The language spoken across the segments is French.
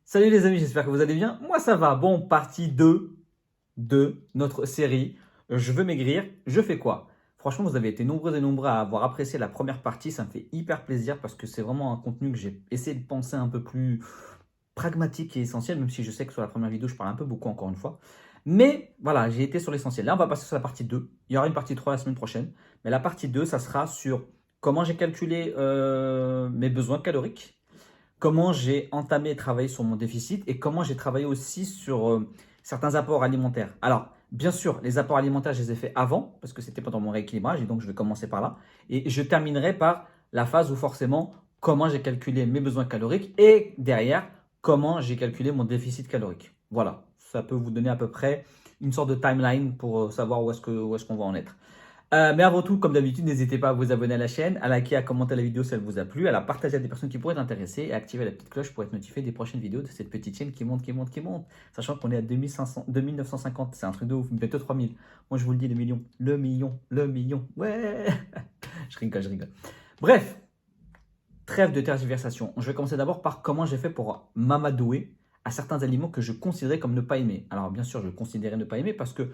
Salut les amis, j'espère que vous allez bien. Moi ça va. Bon, partie 2 de notre série. Je veux maigrir, je fais quoi? Franchement, vous avez été nombreux et nombreux à avoir apprécié la première partie. Ça me fait hyper plaisir parce que c'est vraiment un contenu que j'ai essayé de penser un peu plus pragmatique et essentiel, même si je sais que sur la première vidéo, je parle un peu beaucoup encore une fois. Mais voilà, j'ai été sur l'essentiel. Là, on va passer sur la partie 2. Il y aura une partie 3 la semaine prochaine. Mais la partie 2, ça sera sur comment j'ai calculé mes besoins caloriques, comment j'ai entamé et travaillé sur mon déficit et comment j'ai travaillé aussi sur certains apports alimentaires. Alors, bien sûr, les apports alimentaires, je les ai faits avant parce que c'était pendant mon rééquilibrage et donc je vais commencer par là. Et je terminerai par la phase où forcément, comment j'ai calculé mes besoins caloriques et derrière, comment j'ai calculé mon déficit calorique. Voilà, ça peut vous donner à peu près une sorte de timeline pour savoir où est-ce qu'on va en être. Mais avant tout, comme d'habitude, n'hésitez pas à vous abonner à la chaîne, à liker, à commenter la vidéo si elle vous a plu, à la partager à des personnes qui pourraient être intéressées et à activer la petite cloche pour être notifié des prochaines vidéos de cette petite chaîne qui monte, qui monte, qui monte. Sachant qu'on est à 2500, 2950, c'est un truc de ouf, bientôt 3000. Moi je vous le dis, le million, le million, le million, ouais. Je rigole, je rigole. Bref, trêve de tergiversation. Je vais commencer d'abord par comment j'ai fait pour m'amadouer à certains aliments que je considérais comme ne pas aimer. Alors bien sûr, je considérais ne pas aimer parce que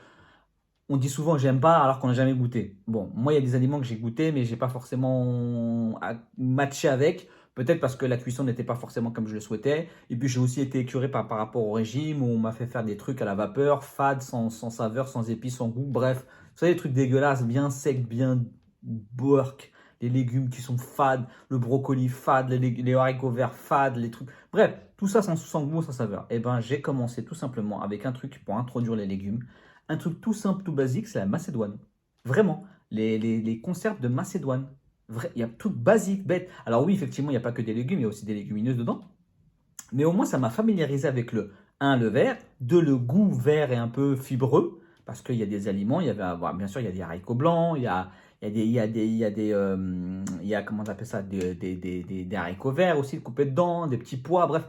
on dit souvent j'aime pas alors qu'on n'a jamais goûté. Bon, moi il y a des aliments que j'ai goûté mais j'ai pas forcément matché avec. Peut-être parce que la cuisson n'était pas forcément comme je le souhaitais. Et puis j'ai aussi été écœuré par rapport au régime où on m'a fait faire des trucs à la vapeur, fade, sans saveur, sans épices, sans goût. Bref, vous savez, des trucs dégueulasses, bien secs, bien burk. Les légumes qui sont fades, le brocoli fade, les haricots verts fades, les trucs. Bref, tout ça sans goût, sans saveur. Et ben j'ai commencé tout simplement avec un truc pour introduire les légumes. Un truc tout simple, tout basique, c'est la macédoine. Vraiment, les conserves de macédoine. Il y a tout basique, bête. Alors oui, effectivement, il n'y a pas que des légumes, il y a aussi des légumineuses dedans. Mais au moins, ça m'a familiarisé avec le vert, le goût vert et un peu fibreux, parce qu'il y a des aliments, il y avait, bien sûr, il y a des haricots blancs, il y a, comment on appelle ça, des haricots verts aussi coupés dedans, des petits pois, bref.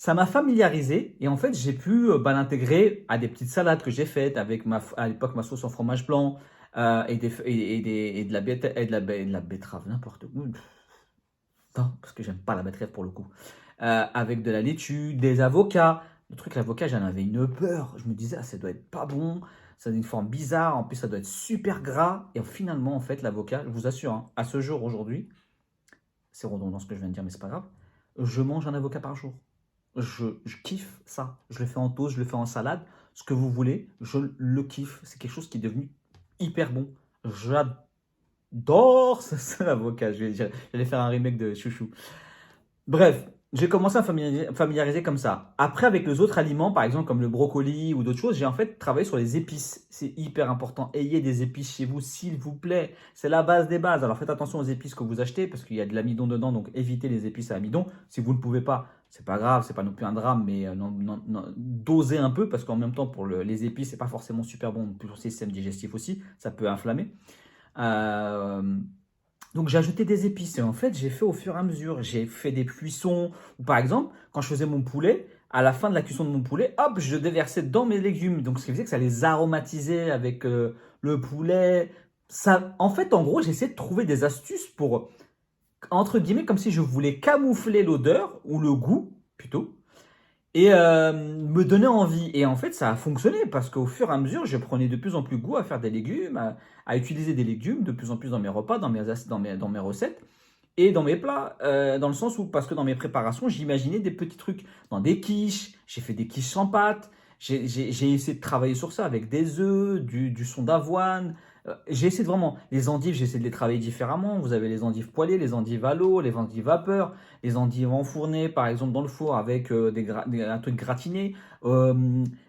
Ça m'a familiarisé et en fait, j'ai pu l'intégrer à des petites salades que j'ai faites avec à l'époque ma sauce en fromage blanc et de la et de la betterave, n'importe où. Non, parce que j'aime pas la betterave pour le coup. Avec de la laitue, des avocats. Le truc, l'avocat, j'en avais une peur. Je me disais, ah, ça doit être pas bon, ça a une forme bizarre, en plus, ça doit être super gras. Et finalement, en fait, l'avocat, je vous assure, hein, à ce jour, aujourd'hui, c'est redondant ce que je viens de dire, mais c'est pas grave, je mange un avocat par jour. Je kiffe ça. Je le fais en toast, je le fais en salade, ce que vous voulez, je le kiffe. C'est quelque chose qui est devenu hyper bon. J'adore l'avocat. J'allais faire un remake de Chouchou. Bref, j'ai commencé à familiariser comme ça. Après, avec les autres aliments, par exemple comme le brocoli ou d'autres choses, j'ai en fait travaillé sur les épices. C'est hyper important. Ayez des épices chez vous, s'il vous plaît. C'est la base des bases. Alors faites attention aux épices que vous achetez parce qu'il y a de l'amidon dedans, donc évitez les épices à amidon. Si vous ne pouvez pas, c'est pas grave, c'est pas non plus un drame, mais dosez un peu parce qu'en même temps, pour les épices, c'est pas forcément super bon pour le système digestif aussi. Ça peut inflammer. Euh, donc j'ai ajouté des épices et en fait j'ai fait au fur et à mesure. J'ai fait des cuissons ou par exemple quand je faisais mon poulet, à la fin de la cuisson de mon poulet, hop, je déversais dans mes légumes. Donc ce qui faisait que ça les aromatisait avec le poulet. Ça, en fait, en gros, j'essaie de trouver des astuces pour, entre guillemets, comme si je voulais camoufler l'odeur ou le goût plutôt et me donner envie. Et en fait, ça a fonctionné parce qu'au fur et à mesure, je prenais de plus en plus goût à faire des légumes, à utiliser des légumes de plus en plus dans mes repas, dans mes recettes et dans mes plats. Dans le sens où, parce que dans mes préparations, j'imaginais des petits trucs. Dans des quiches, j'ai fait des quiches sans pâte. J'ai essayé de travailler sur ça avec des œufs, du son d'avoine. J'ai essayé de vraiment, les endives, j'ai essayé de les travailler différemment. Vous avez les endives poêlées, les endives à l'eau, les endives vapeur, les endives enfournées, par exemple dans le four avec un truc gratiné,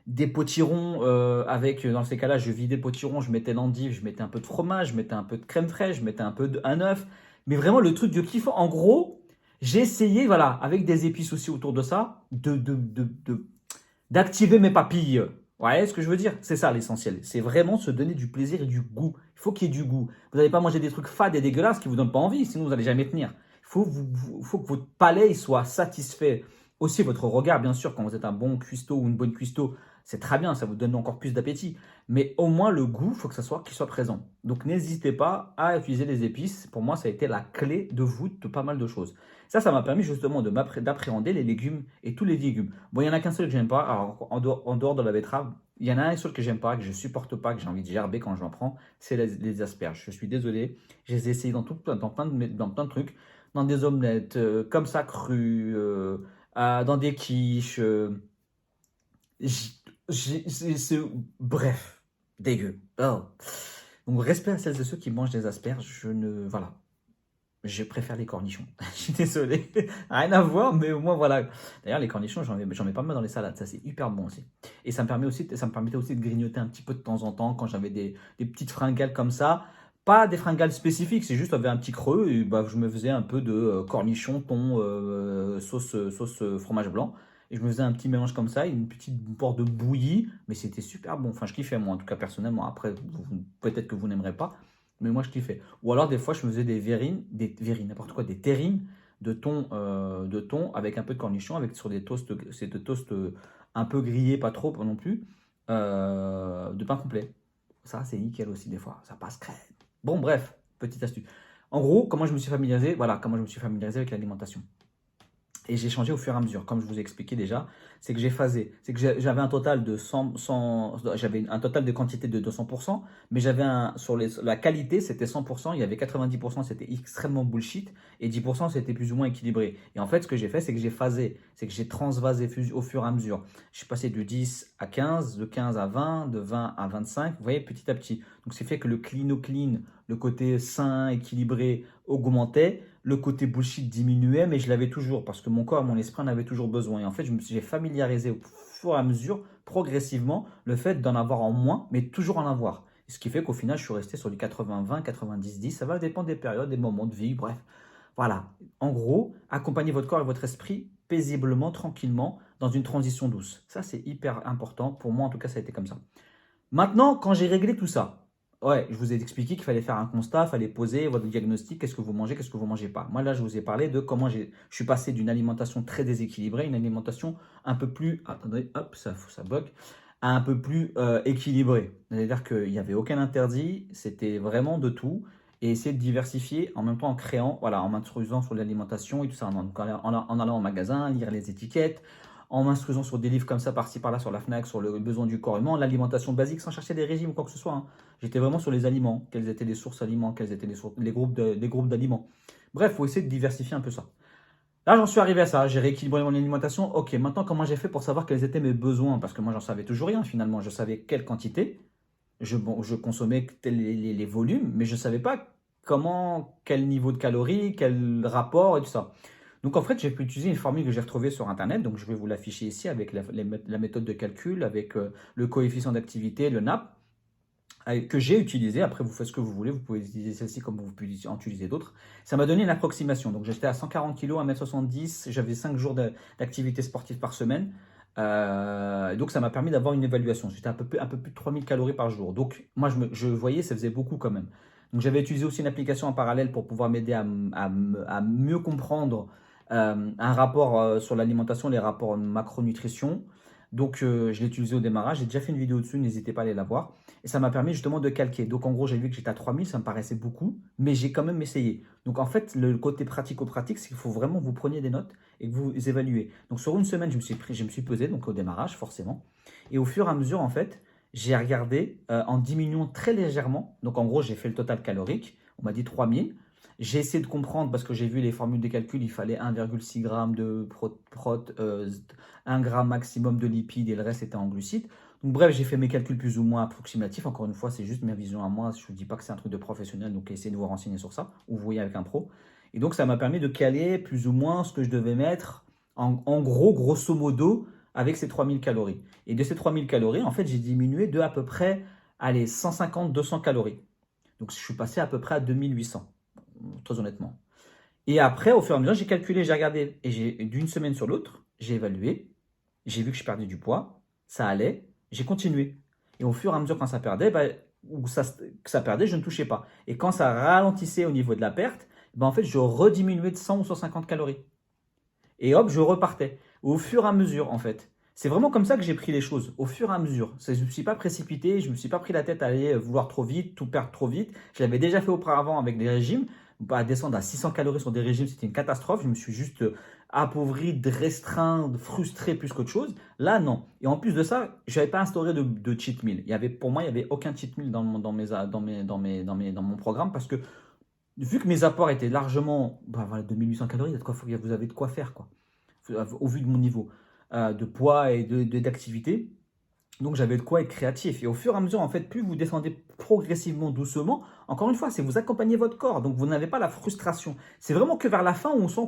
des potirons avec, dans ces cas-là, je vidais le potiron, je mettais l'endive, je mettais un peu de fromage, je mettais un peu de crème fraîche, je mettais un œuf. Mais vraiment le truc de kiff, en gros, j'ai essayé, voilà, avec des épices aussi autour de ça, d'activer mes papilles. Ouais, ce que je veux dire, c'est ça l'essentiel. C'est vraiment se donner du plaisir et du goût. Il faut qu'il y ait du goût. Vous n'allez pas manger des trucs fades et dégueulasses qui ne vous donnent pas envie, sinon vous n'allez jamais tenir. Il faut que votre palais il soit satisfait Aussi, votre regard, bien sûr, quand vous êtes un bon cuistot ou une bonne cuistot, c'est très bien, ça vous donne encore plus d'appétit. Mais au moins, le goût, il faut que ça soit, qu'il soit présent. Donc, n'hésitez pas à utiliser les épices. Pour moi, ça a été la clé de voûte de pas mal de choses. Ça m'a permis justement d'appréhender les légumes et tous les légumes. Bon, il n'y en a qu'un seul que j'aime pas. Alors, en dehors de la betterave, il y en a un seul que j'aime pas, que je supporte pas, que j'ai envie de gerber quand j'en prends, c'est les asperges. Je suis désolé, je les ai essayées dans plein de trucs, dans des omelettes, comme ça crues, dans des quiches. J- bref, dégueu. Oh. Donc, respect à celles et ceux qui mangent des asperges. Voilà. Je préfère les cornichons. Je suis désolé. Rien à voir, mais au moins, voilà. D'ailleurs, les cornichons, j'en mets pas mal dans les salades. Ça, c'est hyper bon aussi. Et ça me permettait aussi de grignoter un petit peu de temps en temps quand j'avais des petites fringales comme ça. Pas des fringales spécifiques, c'est juste, j'avais un petit creux et bah, je me faisais un peu de cornichons, thon, sauce fromage blanc. Et je me faisais un petit mélange comme ça, une petite bord de bouillie, mais c'était super bon. Enfin, je kiffais moi, en tout cas personnellement. Après, peut-être que vous n'aimerez pas, mais moi je kiffais. Ou alors des fois, je me faisais des verrines, n'importe quoi, des terrines de thon avec un peu de cornichons, avec sur des toasts, c'est de toasts un peu grillés, pas trop non plus, de pain complet. Ça, c'est nickel aussi des fois, ça passe crème. Bon, bref, petite astuce. En gros, comment je me suis familiarisé, voilà, comment je me suis familiarisé avec l'alimentation. Et j'ai changé au fur et à mesure, comme je vous ai expliqué déjà, c'est que j'ai phasé, c'est que j'avais un total de j'avais un total de quantité de 200%, mais sur la qualité, c'était 100%, il y avait 90%, c'était extrêmement bullshit, et 10%, c'était plus ou moins équilibré. Et en fait, ce que j'ai fait, c'est que j'ai phasé, c'est que j'ai transvasé au fur et à mesure. Je suis passé de 10 à 15, de 15 à 20, de 20 à 25, vous voyez, petit à petit. Donc, c'est fait que le clean, le côté sain, équilibré, augmentait, le côté bullshit diminuait, mais je l'avais toujours parce que mon corps, mon esprit en avait toujours besoin. Et en fait, j'ai familiarisé au fur et à mesure, progressivement, le fait d'en avoir en moins, mais toujours en avoir. Ce qui fait qu'au final, je suis resté sur du 80-20, 90-10. Ça va dépendre des périodes, des moments de vie, bref. Voilà. En gros, accompagnez votre corps et votre esprit paisiblement, tranquillement, dans une transition douce. Ça, c'est hyper important. Pour moi, en tout cas, ça a été comme ça. Maintenant, quand j'ai réglé tout ça, ouais, je vous ai expliqué qu'il fallait faire un constat, il fallait poser votre diagnostic, qu'est-ce que vous mangez, qu'est-ce que vous ne mangez pas. Moi, là, je vous ai parlé de comment je suis passé d'une alimentation très déséquilibrée à une alimentation un peu plus, attendez, hop, ça bloque, à un peu plus équilibrée. C'est-à-dire qu'il n'y avait aucun interdit, c'était vraiment de tout, et essayer de diversifier en même temps en créant, voilà, en m'instruisant sur l'alimentation et tout ça, en allant au magasin, lire les étiquettes, en m'instruisant sur des livres comme ça, par-ci par-là, sur la FNAC, sur le besoin du corps humain, l'alimentation basique, sans chercher des régimes ou quoi que ce soit, hein. J'étais vraiment sur les aliments, quelles étaient les sources aliments, quels étaient les groupes d'aliments. Bref, il faut essayer de diversifier un peu ça. Là, j'en suis arrivé à ça, j'ai rééquilibré mon alimentation. Ok, maintenant, comment j'ai fait pour savoir quels étaient mes besoins? Parce que moi, j'en savais toujours rien finalement. Je savais quelle quantité, je consommais les volumes, mais je ne savais pas quel niveau de calories, quel rapport et tout ça. Donc en fait, j'ai pu utiliser une formule que j'ai retrouvée sur Internet, donc je vais vous l'afficher ici avec la méthode de calcul, avec le coefficient d'activité, le NAP, que j'ai utilisé. Après, vous faites ce que vous voulez, vous pouvez utiliser celle-ci comme vous pouvez en utiliser d'autres. Ça m'a donné une approximation. Donc j'étais à 140 kg, 1m70, j'avais 5 jours d'activité sportive par semaine. Donc ça m'a permis d'avoir une évaluation. J'étais un peu plus de 3000 calories par jour. Donc moi, je voyais, ça faisait beaucoup quand même. Donc j'avais utilisé aussi une application en parallèle pour pouvoir m'aider à mieux comprendre un rapport sur l'alimentation, les rapports macronutrition. Donc je l'ai utilisé au démarrage. J'ai déjà fait une vidéo dessus, n'hésitez pas à aller la voir. Et ça m'a permis justement de calquer. Donc en gros, j'ai vu que j'étais à 3000, ça me paraissait beaucoup, mais j'ai quand même essayé. Donc en fait, le côté pratico-pratique, c'est qu'il faut vraiment que vous preniez des notes et que vous évaluez. Donc sur une semaine, je me suis pesé, donc au démarrage, forcément. Et au fur et à mesure, en fait, j'ai regardé en diminuant très légèrement. Donc en gros, j'ai fait le total calorique. On m'a dit 3000. J'ai essayé de comprendre parce que j'ai vu les formules de calcul, il fallait 1,6 g de prot, 1 g maximum de lipides et le reste était en glucides. Donc bref, j'ai fait mes calculs plus ou moins approximatifs. Encore une fois, c'est juste ma vision à moi. Je ne vous dis pas que c'est un truc de professionnel, donc essayez de vous renseigner sur ça ou vous voyez avec un pro. Et donc ça m'a permis de caler plus ou moins ce que je devais mettre en gros, grosso modo, avec ces 3000 calories. Et de ces 3000 calories, en fait, j'ai diminué de à peu près, allez, 150-200 calories. Donc je suis passé à peu près à 2800, très honnêtement. Et après, au fur et à mesure, j'ai calculé, j'ai regardé. Et d'une semaine sur l'autre, j'ai évalué. J'ai vu que je perdais du poids. Ça allait. J'ai continué. Et au fur et à mesure, quand ça perdait, ou que ça perdait, je ne touchais pas. Et quand ça ralentissait au niveau de la perte, en fait, je rediminuais de 100 ou 150 calories. Et hop, je repartais. au fur et à mesure, en fait. C'est vraiment comme ça que j'ai pris les choses, au fur et à mesure. Je ne me suis pas précipité, je ne me suis pas pris la tête à aller vouloir trop vite, tout perdre trop vite. Je l'avais déjà fait auparavant avec des régimes. Bah, descendre à 600 calories sur des régimes, c'était une catastrophe. Je me suis juste appauvri, restreint, frustré plus qu'autre chose. Là, non. Et en plus de ça, je n'avais pas instauré de cheat meal. Pour moi, il n'y avait aucun cheat meal dans mon programme parce que vu que mes apports étaient largement bah, voilà, 2800 calories, vous avez de quoi faire, quoi, au vu de mon niveau de poids et d'activité. Donc j'avais de quoi être créatif. Et au fur et à mesure, en fait, plus vous descendez progressivement, doucement, encore une fois, c'est vous accompagnez votre corps. Donc vous n'avez pas la frustration. C'est vraiment que vers la fin où on sent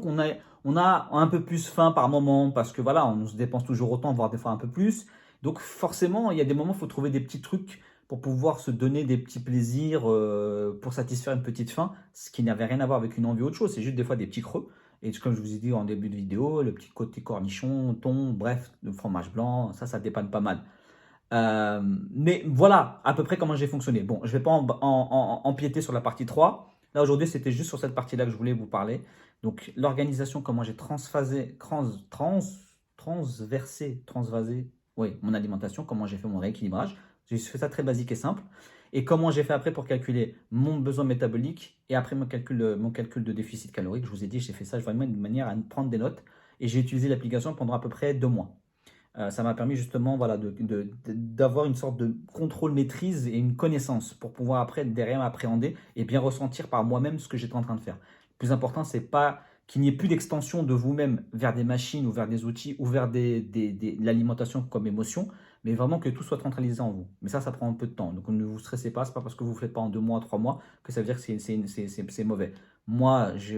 on a un peu plus faim par moment parce que voilà, on se dépense toujours autant, voire des fois un peu plus. Donc forcément, il y a des moments où il faut trouver des petits trucs pour pouvoir se donner des petits plaisirs pour satisfaire une petite faim, ce qui n'avait rien à voir avec une envie ou autre chose. C'est juste des fois des petits creux. Et comme je vous ai dit en début de vidéo, le petit côté cornichon, thon, bref, le fromage blanc, ça dépanne pas mal. Mais voilà à peu près comment j'ai fonctionné. Bon, je ne vais pas empiéter sur la partie 3. Là, aujourd'hui, c'était juste sur cette partie-là que je voulais vous parler. Donc, l'organisation, comment j'ai transvasé, oui, mon alimentation, comment j'ai fait mon rééquilibrage. J'ai fait ça très basique et simple. Et comment j'ai fait après pour calculer mon besoin métabolique et après mon calcul de déficit calorique. Je vous ai dit, j'ai fait ça vraiment de manière à prendre des notes. Et j'ai utilisé l'application pendant à peu près 2 mois. Ça m'a permis justement voilà, d'avoir une sorte de contrôle maîtrise et une connaissance pour pouvoir après derrière appréhender et bien ressentir par moi-même ce que j'étais en train de faire. Le plus important, c'est pas qu'il n'y ait plus d'extension de vous-même vers des machines ou vers des outils ou vers de l'alimentation comme émotion, mais vraiment que tout soit centralisé en vous. Mais ça prend un peu de temps. Donc ne vous stressez pas, c'est pas parce que vous ne le faites pas en 2 mois, 3 mois que ça veut dire que c'est mauvais. Moi, je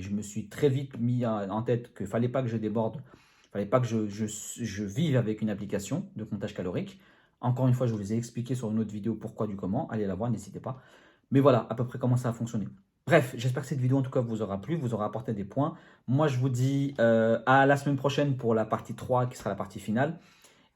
me suis très vite mis en tête qu'il ne fallait pas que je déborde. Il ne fallait pas que je vive avec une application de comptage calorique. Encore une fois, je vous ai expliqué sur une autre vidéo pourquoi du comment. Allez la voir, n'hésitez pas. Mais voilà, à peu près comment ça a fonctionné. Bref, j'espère que cette vidéo en tout cas vous aura plu, vous aura apporté des points. Moi, je vous dis à la semaine prochaine pour la partie 3 qui sera la partie finale.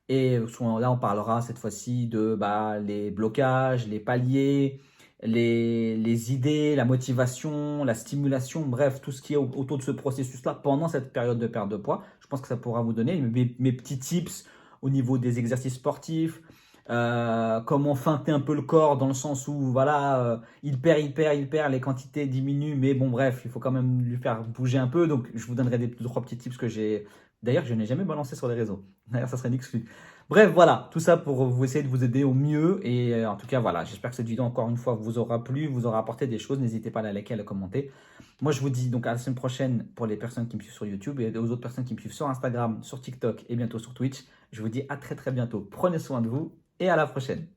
Et là, on parlera cette fois-ci de les blocages, les paliers, les idées, la motivation, la stimulation, bref, tout ce qui est autour de ce processus-là pendant cette période de perte de poids. Je pense que ça pourra vous donner mes petits tips au niveau des exercices sportifs, comment feinter un peu le corps dans le sens où voilà, il perd, les quantités diminuent, mais bon bref, il faut quand même lui faire bouger un peu. Donc je vous donnerai des 2-3 petits tips que j'ai. D'ailleurs, je n'ai jamais balancé sur les réseaux. D'ailleurs, ça serait une exclu. Bref, voilà, tout ça pour vous essayer de vous aider au mieux. Et en tout cas, voilà, j'espère que cette vidéo, encore une fois, vous aura plu, vous aura apporté des choses. N'hésitez pas à la liker, à la commenter. Moi, je vous dis donc à la semaine prochaine pour les personnes qui me suivent sur YouTube et aux autres personnes qui me suivent sur Instagram, sur TikTok et bientôt sur Twitch. Je vous dis à très très bientôt. Prenez soin de vous et à la prochaine.